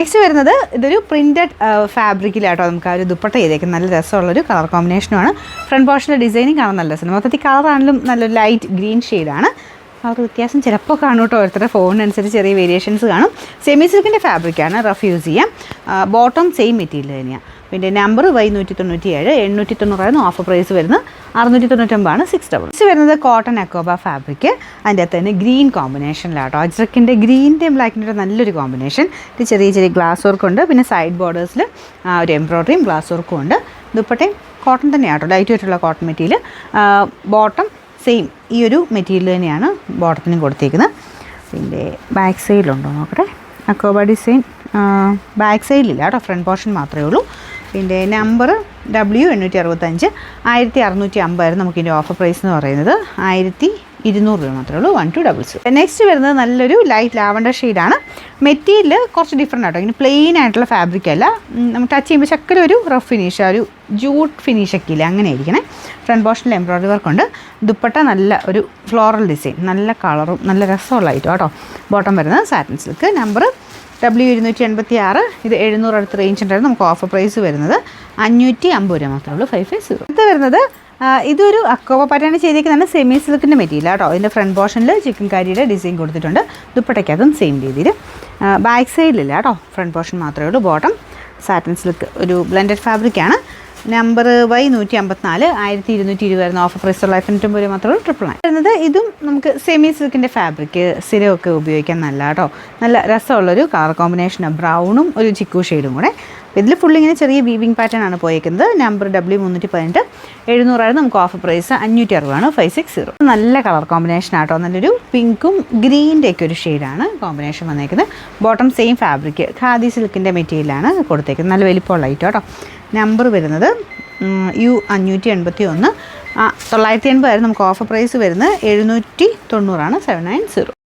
Next വരുന്നത് ഇതൊരു printed ഫാബ്രിക്കിലാട്ടോ നമുക്ക് ആ ഒരു ദുപ്പട്ട ചെയ്തേക്കും. നല്ല രസമുള്ളൊരു കളർ കോമ്പിനേഷനുമാണ്. ഫ്രണ്ട് പോർഷൻ്റെ ഡിസൈനിങ് കാണാൻ നല്ല രസമാണ്. മൊത്തത്തിൽ കളറാണെങ്കിലും നല്ലൊരു ലൈറ്റ് ഗ്രീൻ ഷെയ്ഡാണ്. ആ ഒരു വ്യത്യാസം ചിലപ്പോൾ കാണും കേട്ടോ, ഓരോരുത്തരുടെ ഫോണിനനുസരിച്ച് ചെറിയ വേരിയേഷൻസ് കാണും. സെമി സിൽക്കിൻ്റെ ഫാബ്രിക്കാണ്, റഫ് യൂസ് ചെയ്യാം. ബോട്ടം സെയിം മെറ്റീരിയൽ തന്നെയാണ്. പിന്നെ നമ്പർ Y197, 890 ഓഫർ പ്രൈസ് വരുന്നത് 699 600. വരുന്നത് കോട്ടൺ അക്കോബ ഫാബ്രിക്. അതിൻ്റെ അകത്ത് തന്നെ ഗ്രീൻ കോമ്പിനേഷനിലാട്ടോ. അജ്രക്കിൻ്റെ ഗ്രീൻ്റെയും ബ്ലാക്കിൻ്റെ നല്ലൊരു കോമ്പിനേഷൻ. ഇത് ചെറിയ ചെറിയ ഗ്ലാസ് വർക്കും ഉണ്ട്. പിന്നെ സൈഡ് ബോർഡേഴ്സിൽ ഒരു എംബ്രോയ്ഡറിയും ഗ്ലാസ് വർക്കും ഉണ്ട്. ദുപ്പട്ടയും കോട്ടൺ തന്നെയാട്ടോ, ലൈറ്റ് വെയിട്ടുള്ള കോട്ടൺ മെറ്റീരിയൽ. ബോട്ടം സെയിം ഈ ഒരു മെറ്റീരിയൽ തന്നെയാണ് ബോട്ടത്തിനും കൊടുത്തേക്കുന്നത്. പിന്നെ ബാക്ക് സൈഡിലുണ്ടോ നോക്കട്ടെ. അക്കോബ ഡിസൈൻ ബാക്ക് സൈഡിലില്ല കേട്ടോ, ഫ്രണ്ട് പോർഷൻ മാത്രമേ ഉള്ളൂ. പിന്നെ നമ്പർ W865, 1650 നമുക്കിതിൻ്റെ ഓഫർ പ്രൈസ് എന്ന് പറയുന്നത് 1200 രൂപ മാത്രമേ ഉള്ളൂ. 1200. നെക്സ്റ്റ് വരുന്നത് നല്ലൊരു ലൈറ്റ് ലാവണ്ടർ ഷെയ്ഡാണ്. മെറ്റീരിയൽ കുറച്ച് ഡിഫറെൻ്റ് ആട്ടോ. ഇങ്ങനെ പ്ലെയിൻ ആയിട്ടുള്ള ഫാബ്രിക് അല്ല, നമുക്ക് ടച്ച് ചെയ്യുമ്പോൾ ശക്കല ഒരു റഫ് ഫിനിഷ്, ഒരു ജൂട്ട് ഫിനിഷൊക്കെ ഇല്ല, അങ്ങനെ ഇരിക്കണേ. ഫ്രണ്ട് പോർഷനിൽ എംബ്രോയ്ഡറി വർക്ക് ഉണ്ട്. ദുപ്പട്ട നല്ല ഒരു ഫ്ലോറൽ ഡിസൈൻ, നല്ല കളറും നല്ല രസമുള്ള ഐറ്റം കേട്ടോ. ബോട്ടം വരുന്നത് സാറ്റിൻ സിൽക്ക്. Number W286. ഇത് 700 അടുത്ത് റേഞ്ച് ഉണ്ടായിരുന്നു. നമുക്ക് ഓഫർ പ്രൈസ് വരുന്നത് 550 രൂപ മാത്രമേ ഉള്ളൂ. 550. അടുത്ത് വരുന്നത് ഇതൊരു അക്കോബ പാറ്റേൺ ചെയ്തേക്കുന്നതാണ്. സെമി സിൽക്കിൻ്റെ മെറ്റീരിയൽ കേട്ടോ. ഇതിൻ്റെ ഫ്രണ്ട് പോർഷനിൽ ചിക്കൻ കാരിയുടെ ഡിസൈൻ കൊടുത്തിട്ടുണ്ട്. ദുപ്പട്ടയ്ക്കതും സെയിം രീതിയിൽ. ബാക്ക് സൈഡിലില്ല കേട്ടോ, ഫ്രണ്ട് പോർഷൻ മാത്രമേ ഉള്ളൂ. ബോട്ടം സാറ്റിൻ സിൽക്ക്, ഒരു ബ്ലെൻഡഡ് ഫാബ്രിക്കാണ്. നമ്പർ Y154, 1220 ഓഫർ പ്രൈസ് 990 രൂപ മാത്രമേ ഉള്ളൂ. 999 വരുന്നത്. ഇതും നമുക്ക് സെമി സിൽക്കിൻ്റെ ഫാബ്രിക് സ്ഥിരമൊക്കെ ഉപയോഗിക്കാൻ നല്ല കേട്ടോ. നല്ല രസമുള്ളൊരു കളർ കോമ്പിനേഷനാണ്, ബ്രൗണും ഒരു ചിക്കു ഷെയ്ഡും കൂടെ. ഇതിൽ ഫുൾ ഇങ്ങനെ ചെറിയ വീവിങ് പാറ്റേൺ ആണ് പോയേക്കുന്നത്. നമ്പർ W318, 700 നമുക്ക് ഓഫർ പ്രൈസ് 560 560. നല്ല കളർ കോമ്പിനേഷൻ ആട്ടോ. നല്ലൊരു പിങ്കും ഗ്രീൻ്റെ ഒക്കെ ഒരു ഷെയ്ഡാണ് കോമ്പിനേഷൻ വന്നേക്കുന്നത്. ബോട്ടം സെയിം ഫാബ്രിക്, ഖാദി സിൽക്കിൻ്റെ മെറ്റീരിയലാണ് കൊടുത്തേക്കുന്നത്. നല്ല വലിപ്പമുള്ള ഐറ്റം കേട്ടോ. നമ്പർ വരുന്നത് U581, 980 നമുക്ക് ഓഫർ പ്രൈസ് വരുന്നത് 790 790.